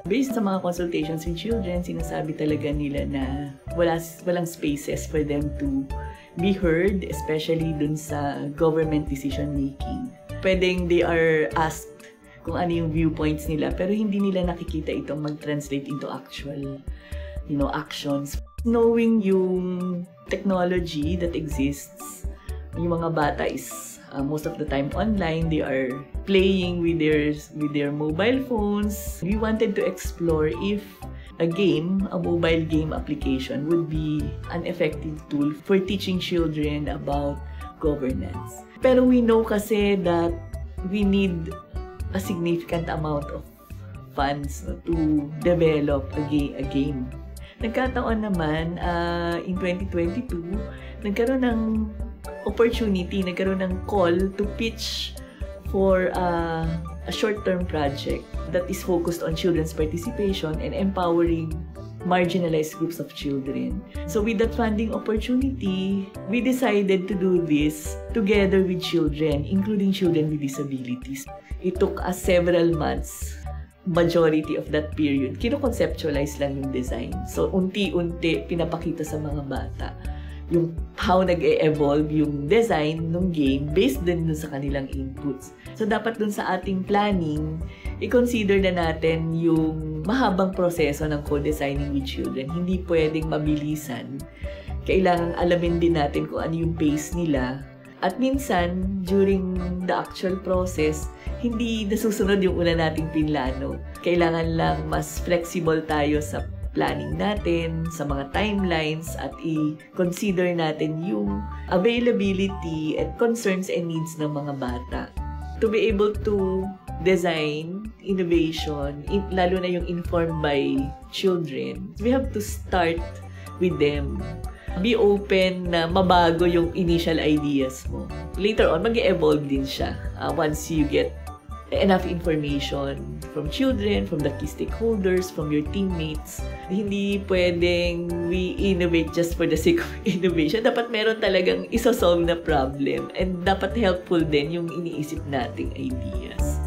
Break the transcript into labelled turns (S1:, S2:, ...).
S1: Based sa mga consultations with children, sinasabi talaga nila na walang spaces for them to be heard, especially dun sa government decision making. Pwedeng they are asked kung ano yung viewpoints nila, pero hindi nila nakikita itong mag-translate into actual, actions. Knowing yung technology that exists, yung mga bata is most of the time online, they are playing with their mobile phones. We wanted to explore if a mobile game application would be an effective tool for teaching children about governance. Pero we know kasi that we need a significant amount of funds to develop a game. Nagkataon naman, in 2022, nagkaroon ng call to pitch for a short-term project that is focused on children's participation and empowering marginalized groups of children. So with that funding opportunity, we decided to do this together with children, including children with disabilities. It took us several months. Majority of that period, kino-conceptualize lang yung design. So, unti-unti, pinapakita sa mga bata yung how nag-e-evolve yung design ng game based din sa kanilang inputs. So, dapat dun sa ating planning, i-consider na natin yung mahabang proseso ng co-designing with children. Hindi pwedeng mabilisan. Kailangan alamin din natin kung ano yung pace nila. At minsan, during the actual process, hindi nasusunod yung una nating pinlano. Kailangan lang mas flexible tayo sa planning natin, sa mga timelines, at i-consider natin yung availability at concerns and needs ng mga bata. To be able to design innovation, lalo na yung informed by children, we have to start with them. Be open na mabago yung initial ideas mo. Later on, mag-evolve din siya once you get enough information from children, from the key stakeholders, from your teammates. Hindi pwedeng we innovate just for the sake of innovation. Dapat meron talagang isosolve na problem and dapat helpful din yung iniisip nating ideas.